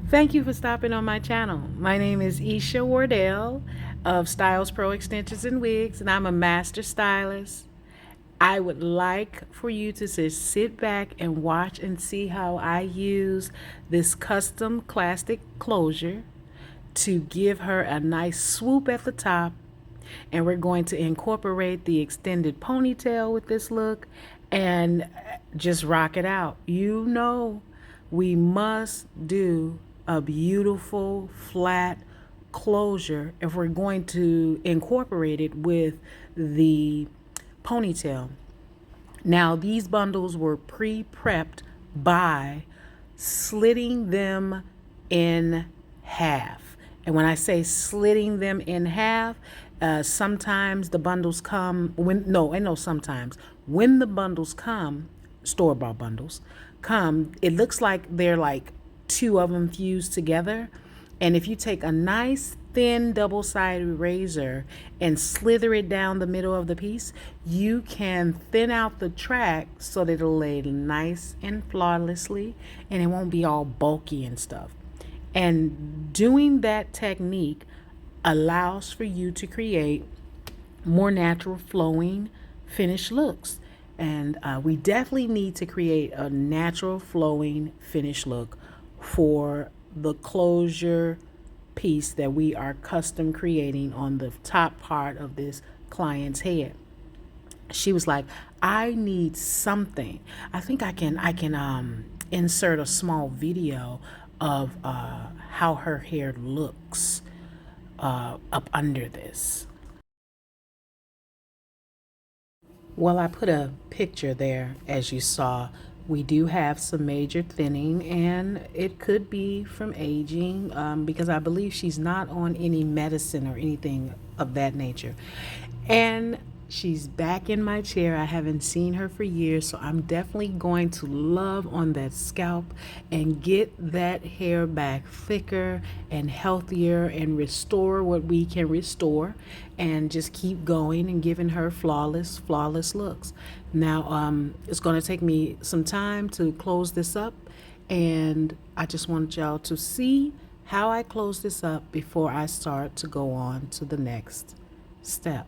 Thank you for stopping on my channel. My name is Isha Wardell of Styles Pro Extensions and Wigs, and I'm a master stylist. I would like for you to just sit back and watch and see how I use this custom plastic closure to give her a nice swoop at the top. And we're going to incorporate the extended ponytail with this look and just rock it out. You know, we must do a beautiful flat closure if we're going to incorporate it with the ponytail. Now, these bundles were pre-prepped by slitting them in half. And when I say slitting them in half, sometimes the bundles come sometimes when the bundles come, store-bought bundles come, it looks like they're like two of them fused together. And if you take a nice thin double-sided razor and slither it down the middle of the piece, you can thin out the track so that it'll lay nice and flawlessly and it won't be all bulky and stuff. And doing that technique allows for you to create more natural flowing finished looks. And we definitely need to create a natural flowing finished look for the closure piece that we are custom creating on the top part of this client's head. She was like, I need something. I think I can insert a small video of how her hair looks up under this. Well, I put a picture there, as you saw. We do have some major thinning, and it could be from aging because I believe she's not on any medicine or anything of that nature. And she's back in my chair. I haven't seen her for years, so I'm definitely going to love on that scalp and get that hair back thicker and healthier and restore what we can restore and just keep going and giving her flawless looks. Now, it's going to take me some time to close this up, and I just want y'all to see how I close this up before I start to go on to the next step.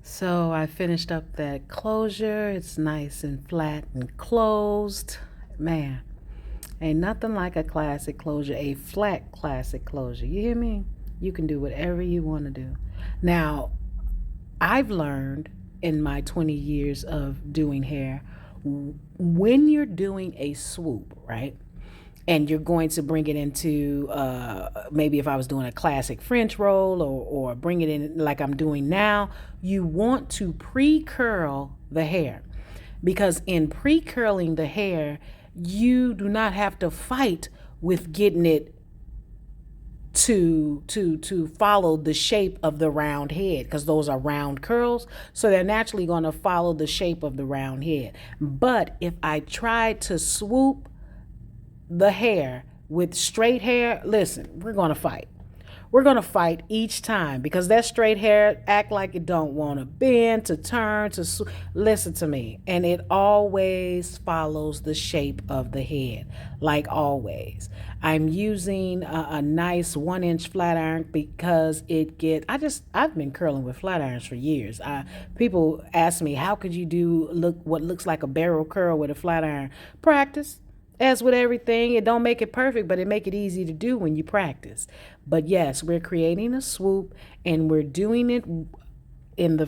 So I finished up that closure. It's nice and flat and closed. Man, ain't nothing like a classic closure, a flat classic closure. You hear me? You can do whatever you want to do. Now, I've learned in my 20 years of doing hair, when you're doing a swoop, right? And you're going to bring it into maybe if I was doing a classic French roll or bring it in like I'm doing now, you want to pre-curl the hair, because in pre-curling the hair, you do not have to fight with getting it to follow the shape of the round head, because those are round curls, so they're naturally going to follow the shape of the round head. But if I try to swoop the hair with straight hair, listen, we're going to fight. we're going to fight each time because that straight hair act like it don't want to bend, to turn, listen to me. And it always follows the shape of the head, like always. I'm using a nice 1 inch flat iron because I've been curling with flat irons for years. People ask me, how could you do what looks like a barrel curl with a flat iron? Practice. As with everything, it don't make it perfect, but it make it easy to do when you practice. But yes, we're creating a swoop and we're doing it in the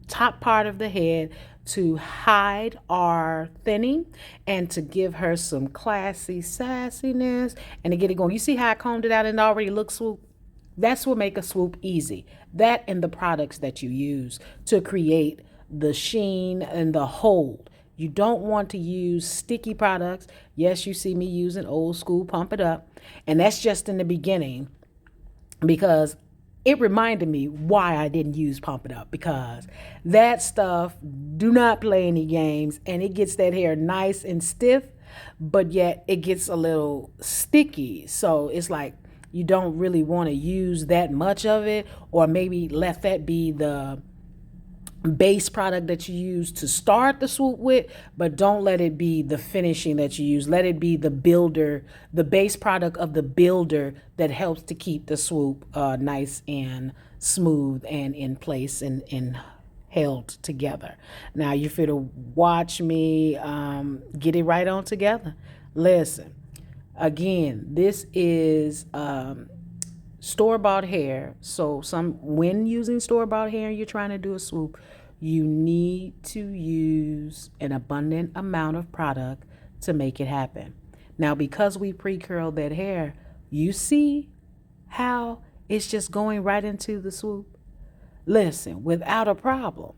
top part of the head to hide our thinning and to give her some classy sassiness and to get it going. You see how I combed it out and it already looks swoop? That's what make a swoop easy. That and the products that you use to create the sheen and the hold. You don't want to use sticky products. Yes, you see me using old school Pump It Up. And that's just in the beginning because it reminded me why I didn't use Pump It Up, because that stuff do not play any games and it gets that hair nice and stiff, but yet it gets a little sticky. So it's like you don't really want to use that much of it, or maybe let that be the base product that you use to start the swoop with, but don't let it be the finishing that you use. Let it be the builder, the base product of the builder that helps to keep the swoop nice and smooth and in place and held together. Now you feel to watch me get it right on together. Listen, again, this is store-bought hair. So when using store-bought hair and you're trying to do a swoop, you need to use an abundant amount of product to make it happen. Now, because we pre-curled that hair, you see how it's just going right into the swoop? Listen, without a problem,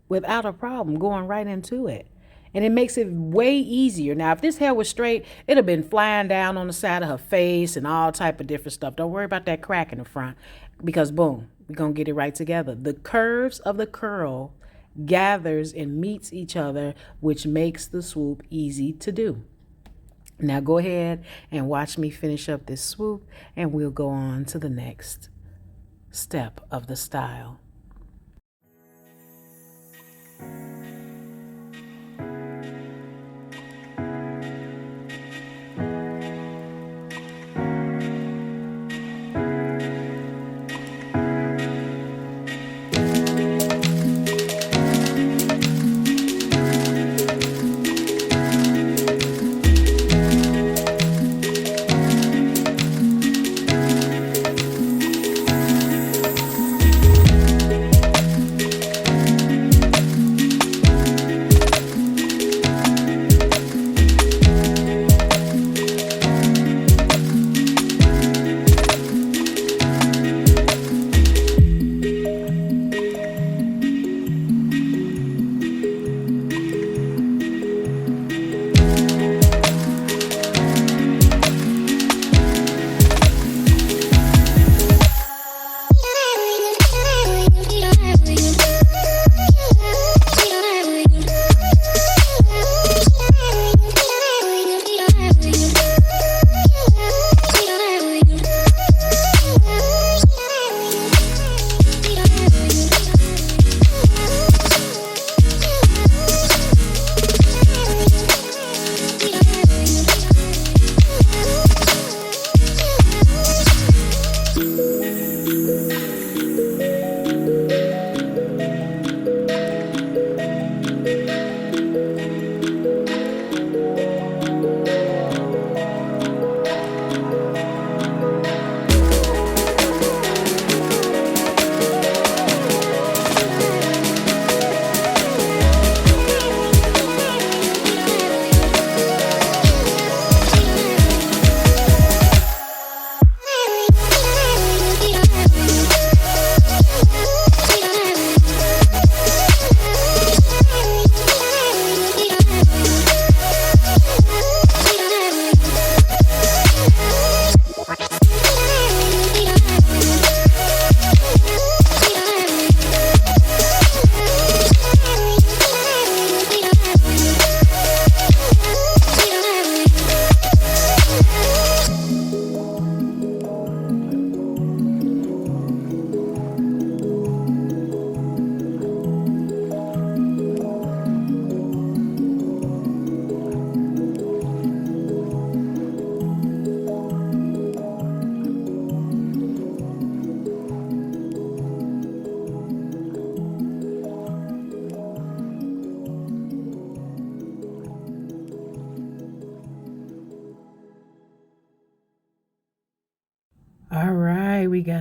going right into it. And it makes it way easier. Now, if this hair was straight, it'd have been flying down on the side of her face and all type of different stuff. Don't worry about that crack in the front because boom, we're going to get it right together. The curves of the curl gathers and meets each other, which makes the swoop easy to do. Now go ahead and watch me finish up this swoop and we'll go on to the next step of the style.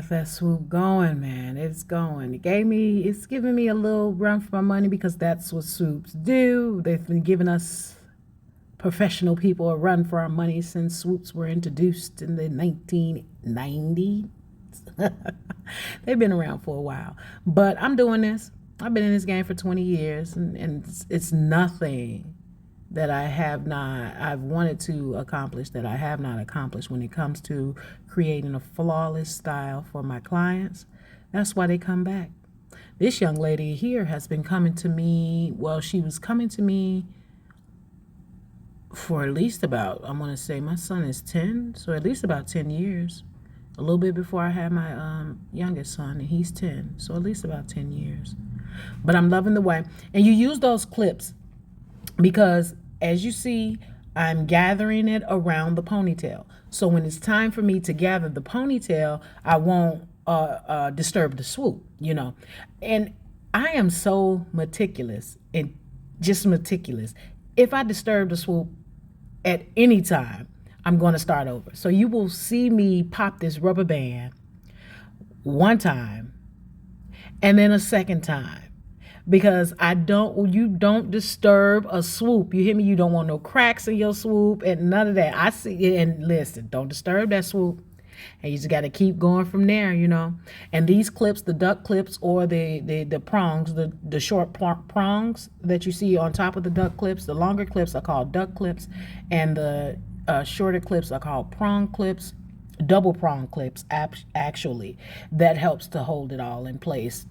got that swoop going, man. It's going. It's giving me a little run for my money because that's what swoops do. They've been giving us professional people a run for our money since swoops were introduced in the 1990s. They've been around for a while. But I'm doing this. I've been in this game for 20 years, and it's nothing that I've wanted to accomplish that I have not accomplished when it comes to creating a flawless style for my clients. That's why they come back. This young lady here has been coming to me, well, she was coming to me for at least about, I want to say my son is 10, so at least about 10 years. A little bit before I had my youngest son, and he's 10, so at least about 10 years. But I'm loving the way. And you use those clips because, as you see, I'm gathering it around the ponytail. So when it's time for me to gather the ponytail, I won't disturb the swoop, And I am so meticulous, and just meticulous. If I disturb the swoop at any time, I'm going to start over. So you will see me pop this rubber band one time and then a second time, because you don't disturb a swoop. You hear me? You don't want no cracks in your swoop and none of that. I see, and listen, don't disturb that swoop. And you just got to keep going from there, And these clips, the duck clips or the prongs, the short prongs that you see on top of the duck clips, the longer clips are called duck clips, and the shorter clips are called prong clips, double prong clips, actually. That helps to hold it all in place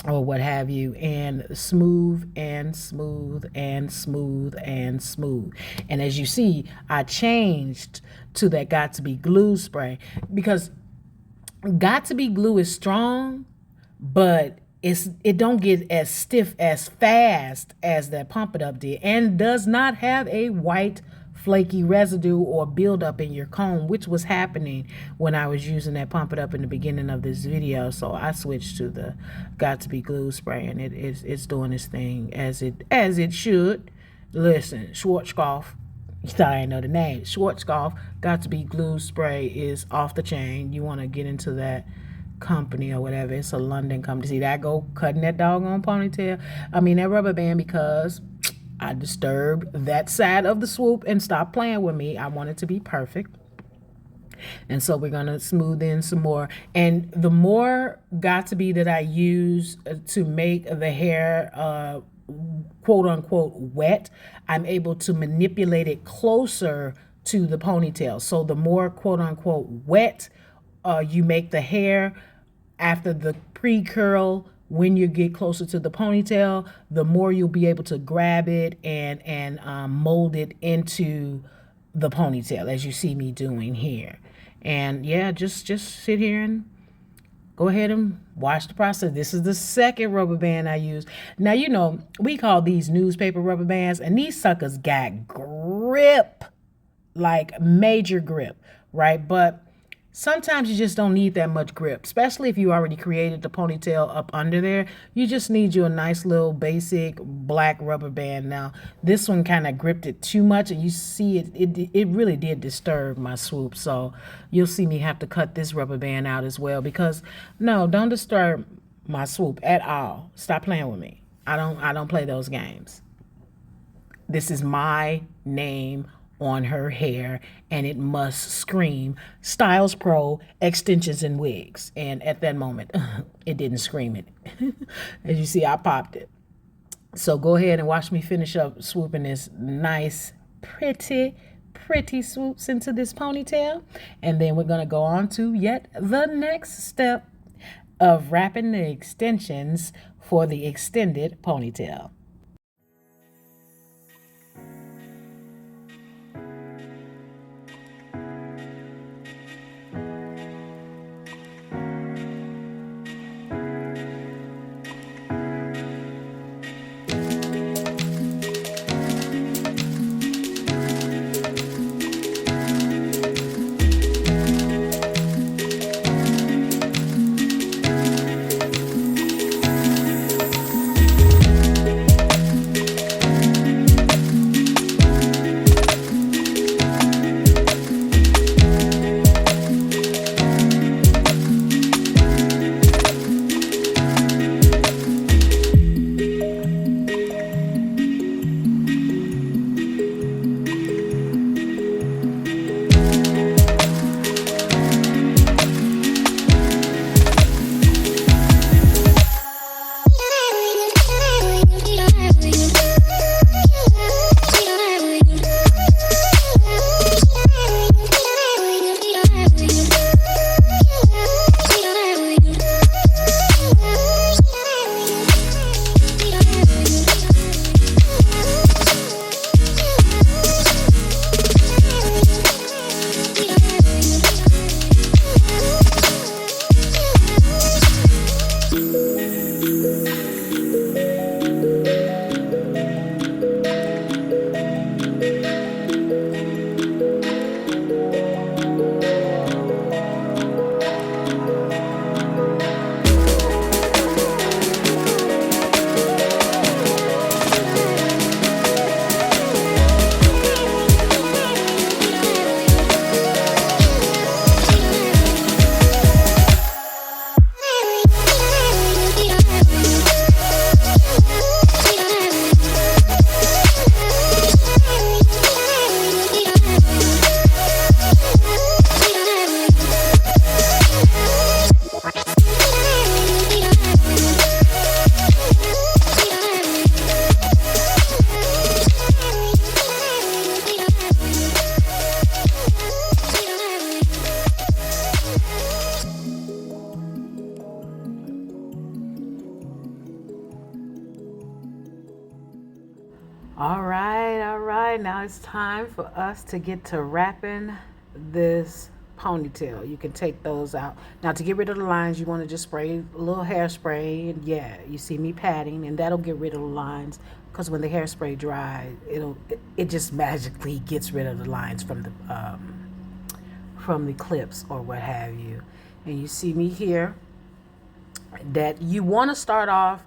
or what have you, and smooth and smooth and smooth and smooth. And as you see, I changed to that Got to Be glue spray because Got to Be glue is strong, but it don't get as stiff as fast as that Pump It Up did, and does not have a white flaky residue or buildup in your comb, which was happening when I was using that Pump It Up in the beginning of this video. So I switched to the Got to Be glue spray, and it's doing its thing as it should. Listen, Schwarzkopf, you thought I didn't know the name. Schwarzkopf Got to Be glue spray is off the chain. You want to get into that company or whatever. It's a London company. See that go cutting that doggone ponytail? I mean that rubber band, because I disturbed that side of the swoop and stopped playing with me. I want it to be perfect. And so we're going to smooth in some more. And the more Got to Be that I use to make the hair quote unquote wet, I'm able to manipulate it closer to the ponytail. So the more quote unquote wet you make the hair after the pre-curl, when you get closer to the ponytail, the more you'll be able to grab it and mold it into the ponytail, as you see me doing here. And yeah, just sit here and go ahead and watch the process. This is the second rubber band I use. Now, we call these newspaper rubber bands, and these suckers got grip, like major grip, right? But sometimes you just don't need that much grip, especially if you already created the ponytail up under there. You just need you a nice little basic black rubber band. Now, this one kind of gripped it too much, and you see it really did disturb my swoop. So you'll see me have to cut this rubber band out as well, because no, don't disturb my swoop at all. Stop playing with me. I don't play those games. This is my name on her hair, and it must scream Styles Pro extensions and wigs. And at that moment, it didn't scream it. As you see, I popped it. So go ahead and watch me finish up swooping this nice, pretty swoops into this ponytail. And then we're going to go on to yet the next step of wrapping the extensions for the extended ponytail. All right. Now it's time for us to get to wrapping this ponytail. You can take those out. Now to get rid of the lines, you want to just spray a little hairspray. And yeah, you see me patting, and that'll get rid of the lines. Because when the hairspray dries, it just magically gets rid of the lines from the clips or what have you. And you see me here that you want to start off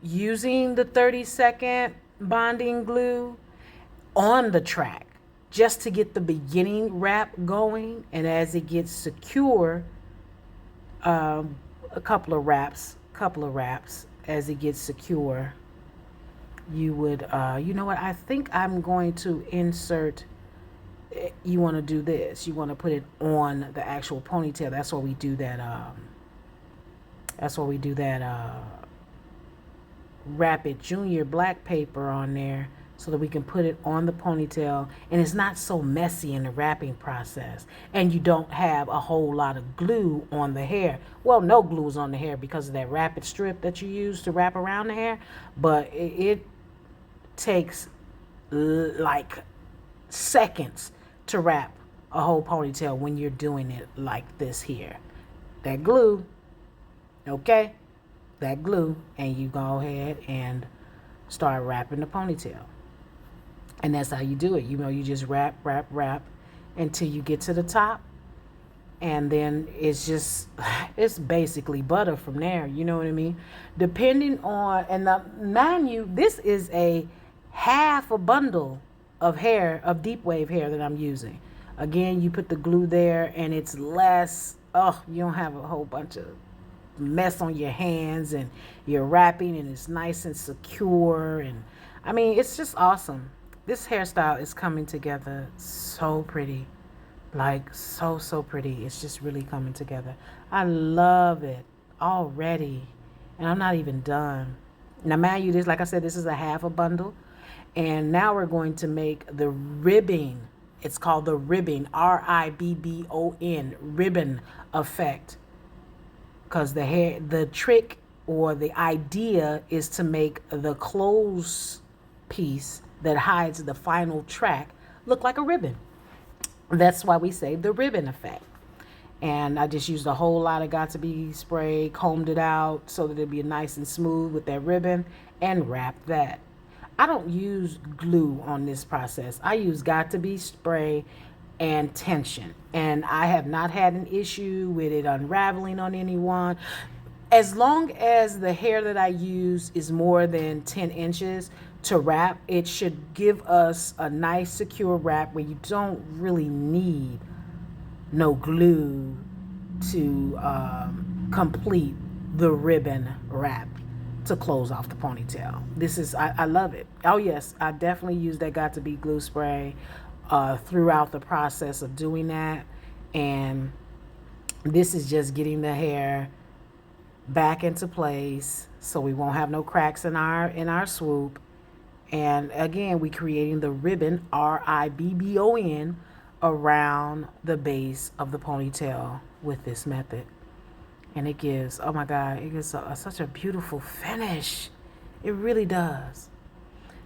using the 30-second bonding glue on the track just to get the beginning wrap going, and as it gets secure, a couple of wraps as it gets secure, you would you know what, I think I'm going to insert, you want to do this, you want to put it on the actual ponytail. That's why we do that Rapid Junior black paper on there, so that we can put it on the ponytail, and it's not so messy in the wrapping process, and you don't have a whole lot of glue on the hair. Well, no glue is on the hair because of that rapid strip that you use to wrap around the hair, but it takes like seconds to wrap a whole ponytail when you're doing it like this here. That glue, okay, that glue, and you go ahead and start wrapping the ponytail. And that's how you do it. You just wrap until you get to the top, and then it's basically butter from there. You know what I mean? Depending on, and mind you, this is a half a bundle of hair, of deep wave hair that I'm using. Again, you put the glue there, and it's less. Oh, you don't have a whole bunch of mess on your hands, and you're wrapping, and it's nice and secure, and I mean, it's just awesome. This hairstyle is coming together so pretty, like so pretty. It's just really coming together. I love it already, and I'm not even done. Now mind you, this, like I said, this is a half a bundle, and now we're going to make the ribbing. It's called the ribbon, ribbon, ribbon effect. Because the trick or the idea is to make the clothes piece that hides the final track look like a ribbon. That's why we say the ribbon effect. And I just used a whole lot of Got2b spray, combed it out so that it'd be nice and smooth with that ribbon, and wrapped that. I don't use glue on this process. I use Got2b spray and tension, and I have not had an issue with it unraveling on anyone. As long as the hair that I use is more than 10 inches to wrap, it should give us a nice secure wrap where you don't really need no glue to complete the ribbon wrap to close off the ponytail. I love it. Oh yes, I definitely use that Got2b glue spray throughout the process of doing that, and this is just getting the hair back into place so we won't have no cracks in our swoop. And again, we creating the ribbon, ribbon, around the base of the ponytail with this method, and it gives, oh my god, it gives such a beautiful finish. It really does.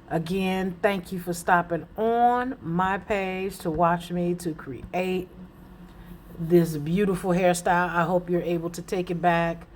Again, thank you for stopping on my page to watch me to create this beautiful hairstyle. I hope you're able to take it back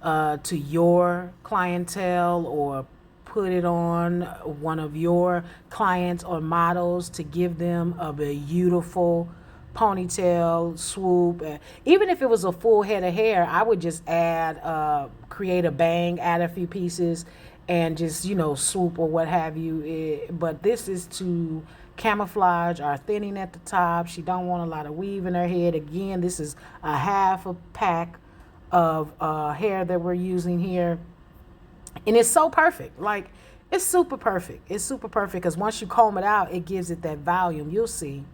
to your clientele, or put it on one of your clients or models to give them a beautiful ponytail, swoop. Even if it was a full head of hair, I would just add, create a bang, add a few pieces, and just, swoop or what have you. But this is to camouflage our thinning at the top. She don't want a lot of weave in her head. Again, this is a half a pack of hair that we're using here, and it's so perfect. Like, it's super perfect. It's super perfect because once you comb it out, it gives it that volume. You'll see.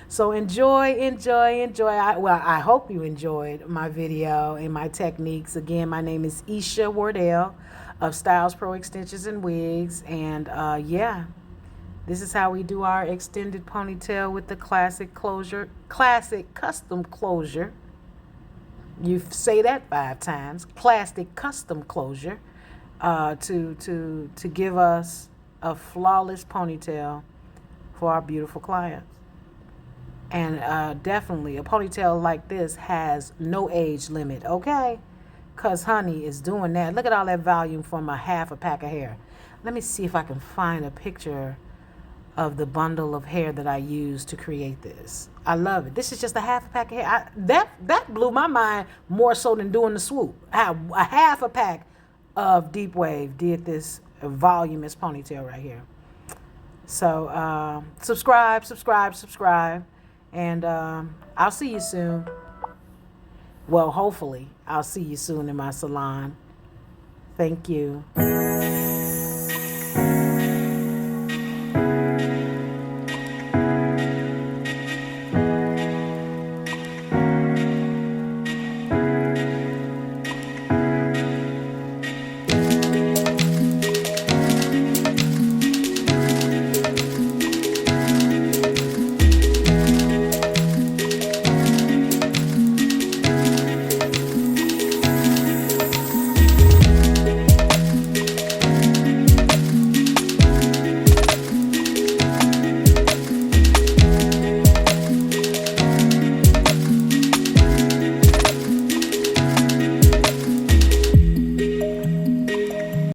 So enjoy, enjoy, enjoy. I hope you enjoyed my video and my techniques. Again, my name is Isha Wardell of Styles Pro Extensions and Wigs, and yeah, this is how we do our extended ponytail with the classic closure, classic custom closure. You say that 5 times. Plastic custom closure, to give us a flawless ponytail for our beautiful clients. And definitely, a ponytail like this has no age limit, okay? Because honey is doing that. Look at all that volume from a half a pack of hair. Let me see if I can find a picture of the bundle of hair that I used to create this. I love it. This is just a half a pack of hair. That blew my mind more so than doing the swoop. A half a pack of deep wave did this voluminous ponytail right here. So subscribe, subscribe, subscribe, and I'll see you soon. Well, hopefully, I'll see you soon in my salon. Thank you.